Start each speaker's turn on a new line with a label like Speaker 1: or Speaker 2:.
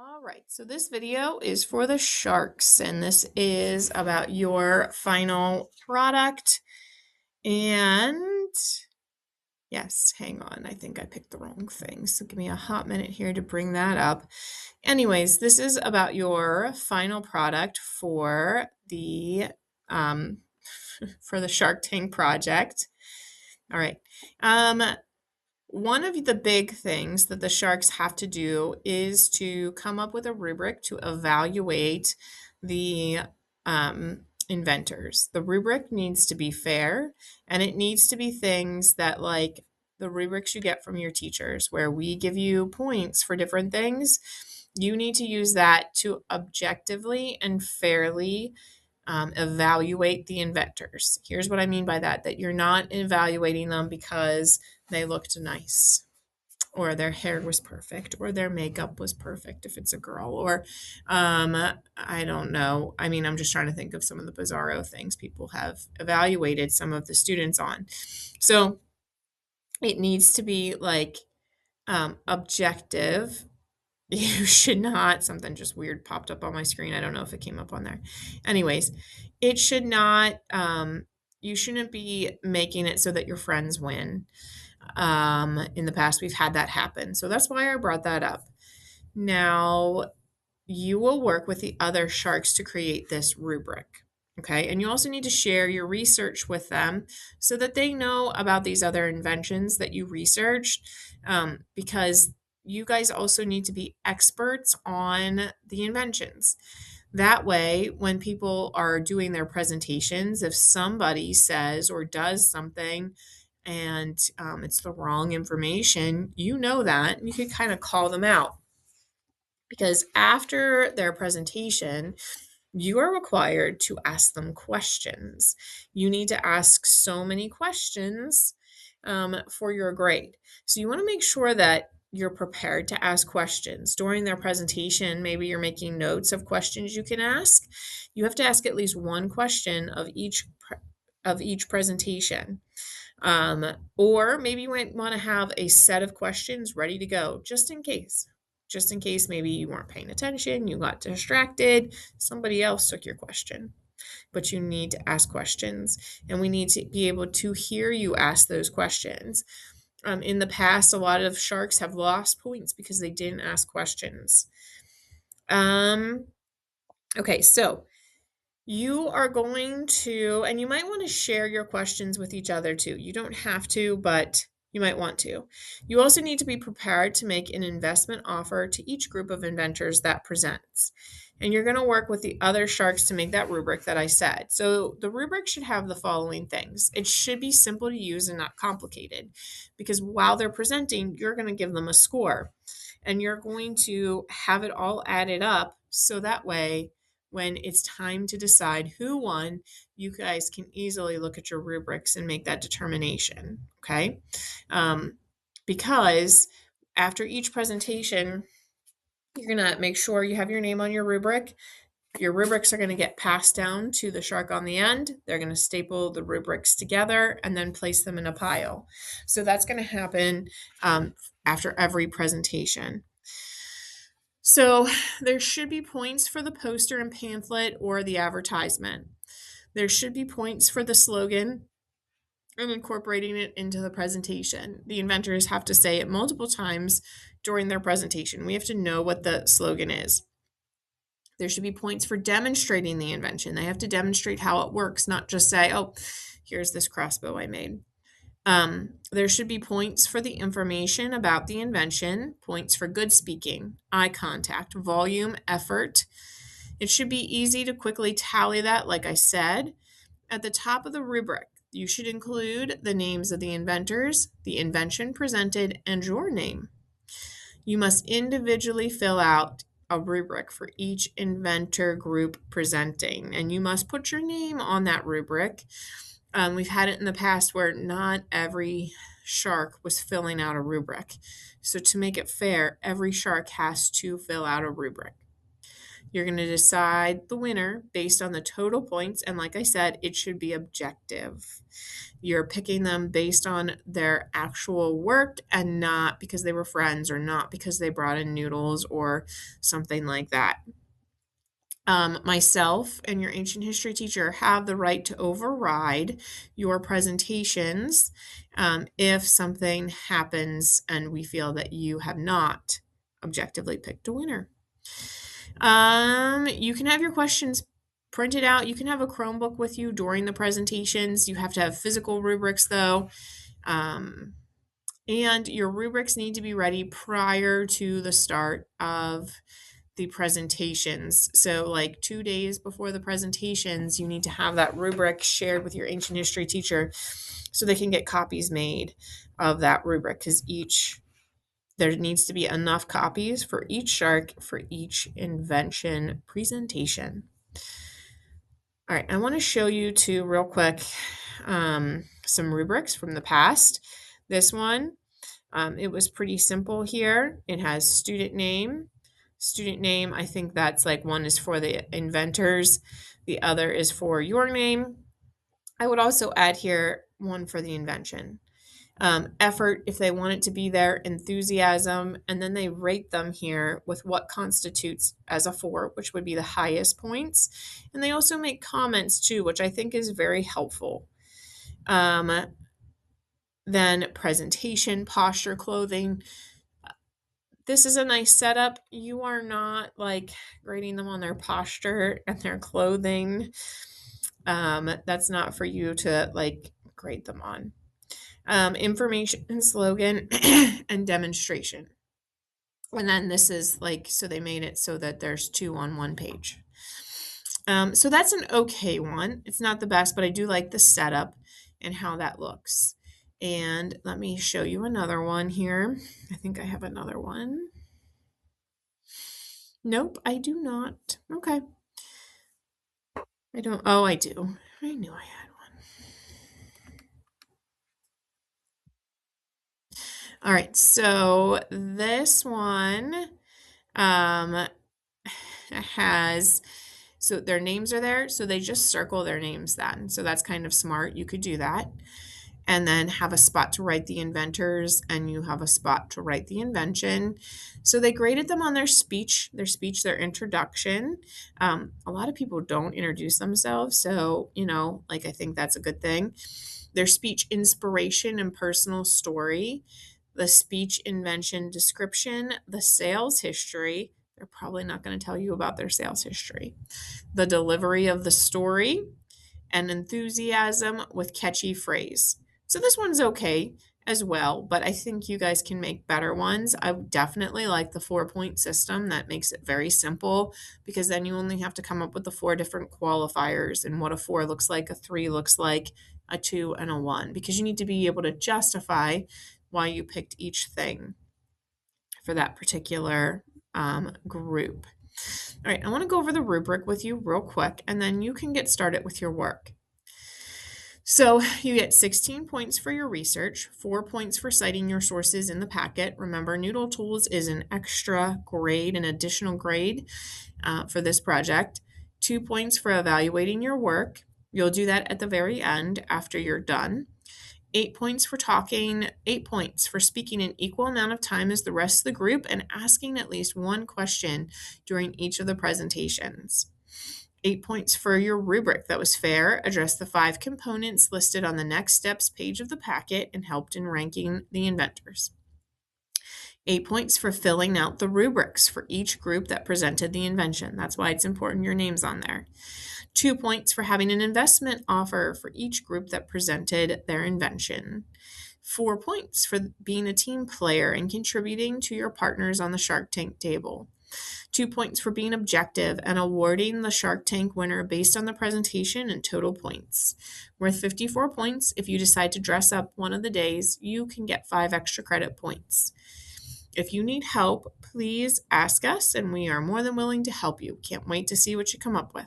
Speaker 1: All right, so this video is for the sharks, and this is about your final product. And yes, hang on, I think I picked the wrong thing, so give me a hot minute here to bring that up. Anyways, this is about your final product for the um, for the Shark Tank project. All right. One of the big things that the sharks have to do is to come up with a rubric to evaluate the inventors. The rubric needs to be fair, and it needs to be things that, like the rubrics you get from your teachers, where we give you points for different things. You need to use that to objectively and fairly evaluate the inventors. Here's what I mean by that: that you're not evaluating them because they looked nice or their hair was perfect or their makeup was perfect if it's a girl, or I don't know. I mean, I'm just trying to think of some of the bizarro things people have evaluated some of the students on. So it needs to be like objective. You should not, something just weird popped up on my screen. I don't know if it came up on there. Anyways, it should not, you shouldn't be making it so that your friends win. In the past, we've had that happen. So that's why I brought that up. Now, you will work with the other sharks to create this rubric. Okay. And you also need to share your research with them so that they know about these other inventions that you researched, because you guys also need to be experts on the inventions. That way, when people are doing their presentations, if somebody says or does something and it's the wrong information, you know that, and you can kind of call them out. Because after their presentation, you are required to ask them questions. You need to ask so many questions for your grade. So you want to make sure that you're prepared to ask questions during their presentation. Maybe you're making notes of questions you can ask. You have to ask at least one question of each presentation. Or maybe you might want to have a set of questions ready to go just in case. Just in case maybe you weren't paying attention, you got distracted, somebody else took your question. But you need to ask questions, and we need to be able to hear you ask those questions. In the past, a lot of sharks have lost points because they didn't ask questions. Okay, so you are going to, and you might want to share your questions with each other too. You don't have to, but you might want to. You also need to be prepared to make an investment offer to each group of inventors that presents. And you're going to work with the other sharks to make that rubric that I said. So the rubric should have the following things. It should be simple to use and not complicated, because while they're presenting, you're going to give them a score and you're going to have it all added up. So that way, when it's time to decide who won, you guys can easily look at your rubrics and make that determination. Okay. Because after each presentation, you're going to make sure you have your name on your rubric. Your rubrics are going to get passed down to the shark on the end. They're going to staple the rubrics together and then place them in a pile. So that's going to happen after every presentation. So there should be points for the poster and pamphlet or the advertisement. There should be points for the slogan and incorporating it into the presentation. The inventors have to say it multiple times during their presentation. We have to know what the slogan is. There should be points for demonstrating the invention. They have to demonstrate how it works, not just say, oh, here's this crossbow I made. There should be points for the information about the invention, points for good speaking, eye contact, volume, effort. It should be easy to quickly tally that, like I said. At the top of the rubric, you should include the names of the inventors, the invention presented, and your name. You must individually fill out a rubric for each inventor group presenting, and you must put your name on that rubric. We've had it in the past where not every shark was filling out a rubric. So to make it fair, every shark has to fill out a rubric. You're going to decide the winner based on the total points. And like I said, it should be objective. You're picking them based on their actual work and not because they were friends or not because they brought in noodles or something like that. Myself and your ancient history teacher have the right to override your presentations if something happens and we feel that you have not objectively picked a winner. You can have your questions printed out. You can have a Chromebook with you during the presentations. You have to have physical rubrics though. And your rubrics need to be ready prior to the start of the presentations. So, like 2 days before the presentations, you need to have that rubric shared with your ancient history teacher so they can get copies made of that rubric because there needs to be enough copies for each shark for each invention presentation. All right, I want to show you two real quick some rubrics from the past. This one, it was pretty simple here. It has student name. Student name, I think that's like one is for the inventors, the other is for your name. I would also add here one for the invention. Effort, if they want it to be there, enthusiasm, and then they rate them here with what constitutes as a 4, which would be the highest points. And they also make comments too, which I think is very helpful. Then presentation, posture, clothing. This is a nice setup. You are not like grading them on their posture and their clothing. That's not for you to like grade them on. Information and slogan and demonstration. And then this is like, so they made it so that there's 2 on 1 page. So that's an okay one. It's not the best, but I do like the setup and how that looks. And let me show you another one here. I think I have another one. Nope, I do not. Okay. I don't. Oh, I do. I knew I had one. All right, so this one has, so their names are there, so they just circle their names then. So that's kind of smart. You could do that. And then have a spot to write the inventors, and you have a spot to write the invention. So they graded them on their speech, their introduction. A lot of people don't introduce themselves, so like I think that's a good thing. Their speech inspiration and personal story, the speech invention description, the sales history. They're probably not going to tell you about their sales history. The delivery of the story, and enthusiasm with catchy phrase. So this one's okay as well, but I think you guys can make better ones. I definitely like the 4-point system. That makes it very simple because then you only have to come up with the 4 different qualifiers and what a 4 looks like, a 3 looks like, a 2, and a 1, because you need to be able to justify why you picked each thing for that particular group. All right, I want to go over the rubric with you real quick, and then you can get started with your work. So you get 16 points for your research, 4 points for citing your sources in the packet. Remember, Noodle Tools is an extra grade, an additional grade for this project. 2 points for evaluating your work. You'll do that at the very end after you're done. 8 points for talking, 8 points for speaking an equal amount of time as the rest of the group and asking at least one question during each of the presentations. 8 points for your rubric that was fair, addressed the 5 components listed on the next steps page of the packet, and helped in ranking the inventors. 8 points for filling out the rubrics for each group that presented the invention. That's why it's important your name's on there. 2 points for having an investment offer for each group that presented their invention. 4 points for being a team player and contributing to your partners on the Shark Tank table. 2 points for being objective and awarding the Shark Tank winner based on the presentation and total points. Worth 54 points. If you decide to dress up one of the days, you can get 5 extra credit points. If you need help, please ask us, and we are more than willing to help you. Can't wait to see what you come up with.